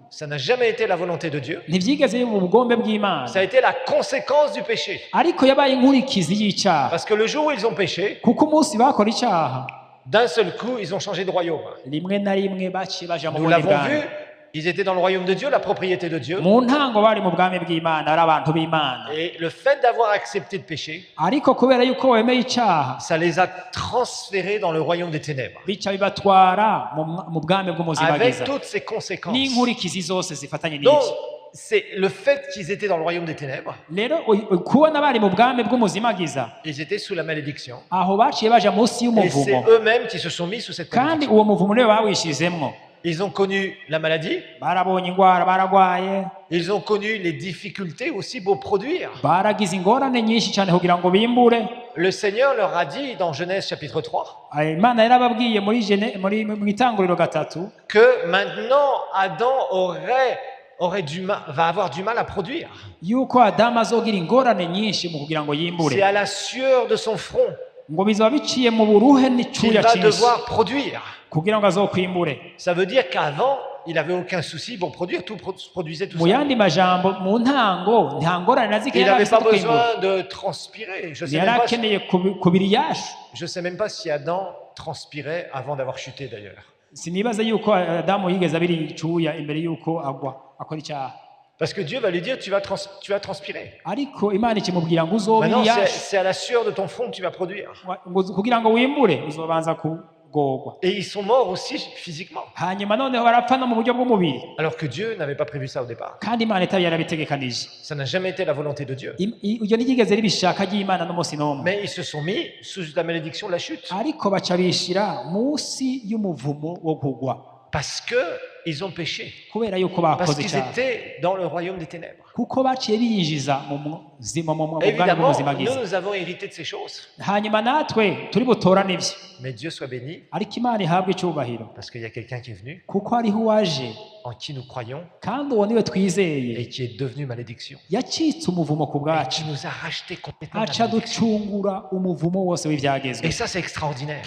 Ça n'a jamais été la volonté de Dieu. Ça a été la conséquence du péché. Parce que le jour où ils ont péché, d'un seul coup, ils ont changé de royaume. Nous l'avons vu, ils étaient dans le royaume de Dieu, la propriété de Dieu. Et le fait d'avoir accepté de pécher, ça les a transférés dans le royaume des ténèbres. Avec toutes ces conséquences. Donc, c'est le fait qu'ils étaient dans le royaume des ténèbres. Ils étaient sous la malédiction. Et c'est eux-mêmes qui se sont mis sous cette malédiction. Ils ont connu la maladie. Ils ont connu les difficultés aussi pour produire. Le Seigneur leur a dit dans Genèse chapitre 3 que maintenant Adam va avoir du mal à produire. C'est à la sueur de son front qu'il va devoir produire. Ça veut dire qu'avant, il n'avait aucun souci pour produire, tout produisait tout seul. Il n'avait pas besoin de transpirer. Je ne sais même pas si Adam transpirait avant d'avoir chuté d'ailleurs. Parce que Dieu va lui dire, tu vas transpirer. Maintenant, c'est à la sueur de ton front que tu vas produire. Et ils sont morts aussi physiquement. Alors que Dieu n'avait pas prévu ça au départ. Ça n'a jamais été la volonté de Dieu. Mais ils se sont mis sous la malédiction de la chute. Parce qu'ils ont péché. Parce qu'ils étaient dans le royaume des ténèbres. Évidemment, nous avons hérité de ces choses. Mais Dieu soit béni. Parce qu'il y a quelqu'un qui est venu, en qui nous croyons, et qui est devenu malédiction. Et qui nous a racheté complètement de la malédiction. Et ça, c'est extraordinaire.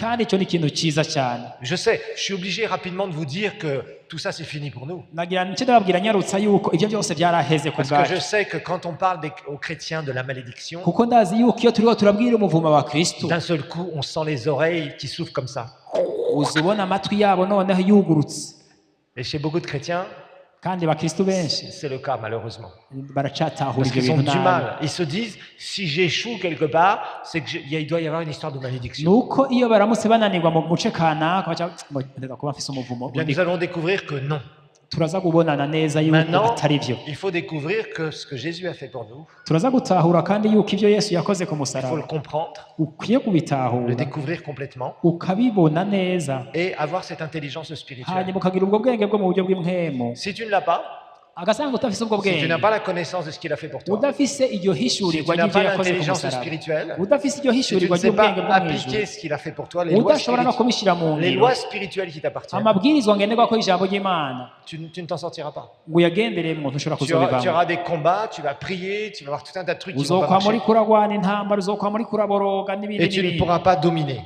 Je sais, je suis obligé rapidement de vous dire que tout ça, c'est fini pour nous. Parce que je sais que quand on parle aux chrétiens de la malédiction, d'un seul coup, on sent les oreilles qui s'ouvrent comme ça. Et chez beaucoup de chrétiens, c'est le cas malheureusement. Parce qu'ils ont du mal. Ils se disent, si j'échoue quelque part, c'est qu'il doit y avoir une histoire de malédiction. Bien, nous allons découvrir que non. Maintenant, il faut découvrir que ce que Jésus a fait pour nous, il faut le comprendre, le découvrir complètement et avoir cette intelligence spirituelle. Si tu ne l'as pas, si tu n'as pas la connaissance de ce qu'il a fait pour toi, si tu n'as pas l'intelligence spirituelle, si tu ne sais pas appliquer ce qu'il a fait pour toi, les lois spirituelles qui t'appartiennent, tu ne t'en sortiras pas. Tu auras des combats, tu vas prier, tu vas avoir tout un tas de trucs qui vont pas marcher. Et tu ne pourras pas dominer.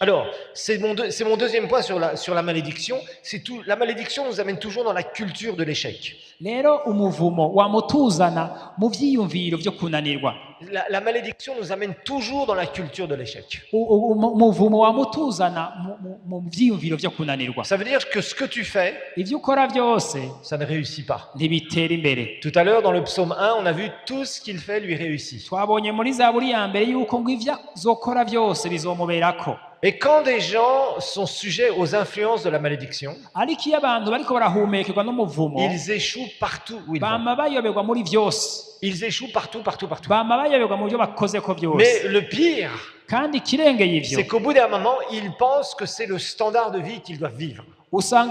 Alors, c'est mon deuxième point sur la malédiction. La malédiction nous amène toujours dans la culture de l'échec. La malédiction nous amène toujours dans la culture de l'échec. Ça veut dire que ce que tu fais, ça ne réussit pas. Tout à l'heure, dans le psaume 1, on a vu tout ce qu'il fait lui réussit. Et quand des gens sont sujets aux influences de la malédiction, ils échouent partout où ils vont. Ils échouent partout. Mais le pire, c'est qu'au bout d'un moment, ils pensent que c'est le standard de vie qu'ils doivent vivre. Ça veut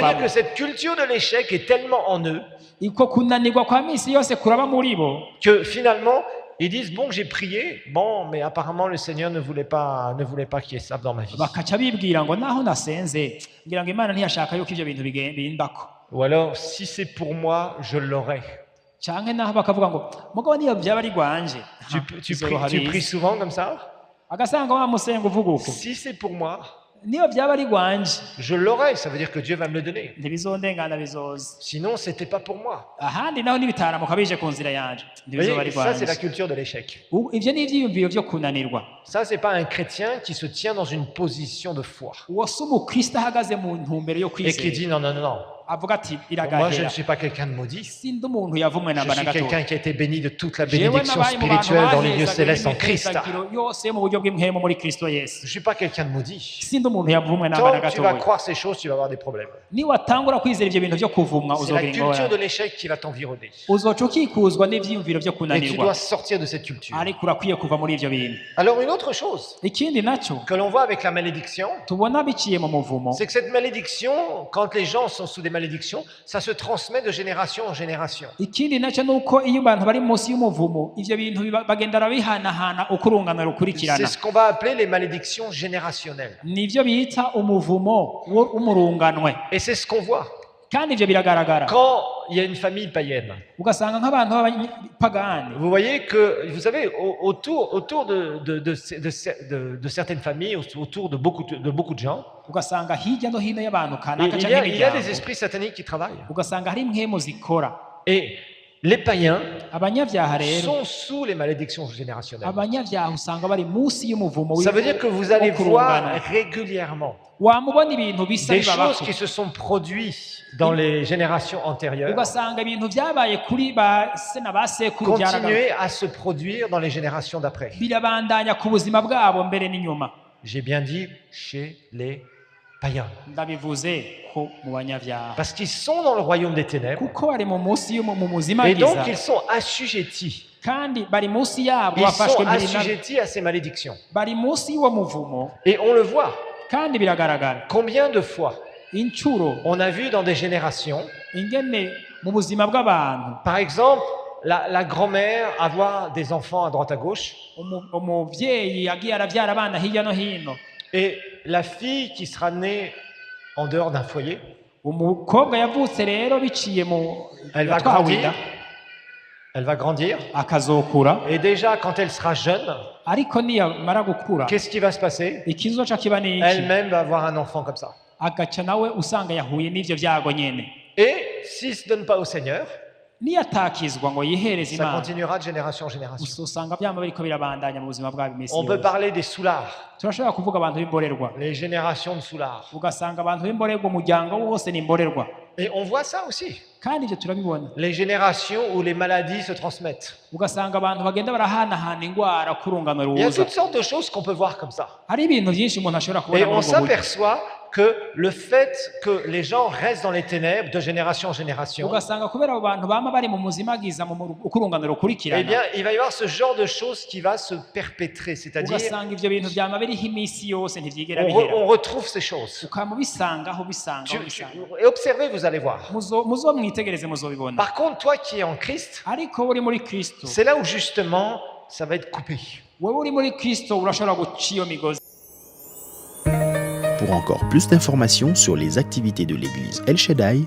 dire que cette culture de l'échec est tellement en eux que finalement, ils disent, bon, j'ai prié, bon, mais apparemment le Seigneur ne voulait pas qu'il y ait ça dans ma vie. Ou alors, si c'est pour moi, je l'aurai. Tu pries souvent comme ça? Si c'est pour moi, je l'aurai, ça veut dire que Dieu va me le donner. Sinon, c'était pas pour moi. Voyez, ça, c'est la culture de l'échec. Ça, c'est pas un chrétien qui se tient dans une position de foi et qui dit non, non, non, non. Moi, je ne suis pas quelqu'un de maudit. Je suis quelqu'un qui a été béni de toute la bénédiction spirituelle dans les lieux célestes en Christ. Je ne suis pas quelqu'un de maudit. Tant que tu vas croire ces choses, tu vas avoir des problèmes. C'est la culture de l'échec qui va t'environner. Et tu dois sortir de cette culture. Alors, une autre chose que l'on voit avec la malédiction, c'est que cette malédiction, quand les gens sont sous des malédictions, ça se transmet de génération en génération. C'est ce qu'on va appeler les malédictions générationnelles. Et c'est ce qu'on voit. Quand il y a une famille païenne, vous voyez que, vous savez, autour de certaines familles, autour de beaucoup de gens, il y a des esprits sataniques qui travaillent. Et les païens sont sous les malédictions générationnelles. Ça veut dire que vous allez voir régulièrement des choses qui se sont produites dans les générations antérieures continuer à se produire dans les générations d'après. J'ai bien dit chez les païens. Parce qu'ils sont dans le royaume des ténèbres et donc ils sont assujettis. Ils sont assujettis à ces malédictions. Et on le voit. Combien de fois on a vu dans des générations, par exemple, la grand-mère avoir des enfants à droite à gauche et la fille qui sera née en dehors d'un foyer, elle va grandir et déjà quand elle sera jeune, qu'est-ce qui va se passer? Elle-même va avoir un enfant comme ça. Et s'il ne se donne pas au Seigneur, ça continuera de génération en génération. On peut parler des soulards, les générations de soulards. Et on voit ça aussi. Les générations où les maladies se transmettent. Il y a toutes sortes de choses qu'on peut voir comme ça. Et on s'aperçoit que le fait que les gens restent dans les ténèbres de génération en génération, eh bien, il va y avoir ce genre de choses qui va se perpétrer, c'est-à-dire on retrouve ces choses. Et observez, vous allez voir. Par contre, toi qui es en Christ, c'est là où justement ça va être coupé. Pour encore plus d'informations sur les activités de l'église El Shaddai,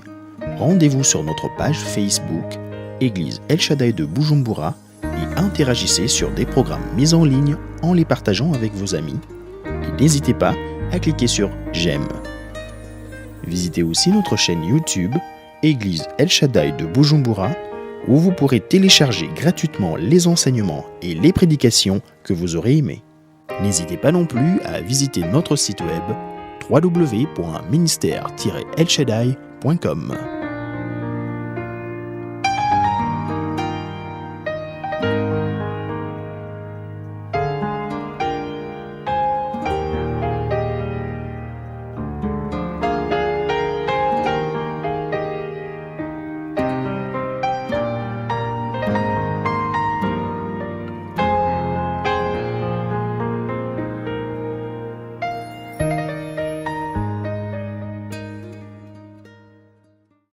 rendez-vous sur notre page Facebook Église El Shaddai de Bujumbura et interagissez sur des programmes mis en ligne en les partageant avec vos amis. Et n'hésitez pas à cliquer sur J'aime. Visitez aussi notre chaîne YouTube Église El Shaddai de Bujumbura où vous pourrez télécharger gratuitement les enseignements et les prédications que vous aurez aimés. N'hésitez pas non plus à visiter notre site web www.ministère-elshaddai.com.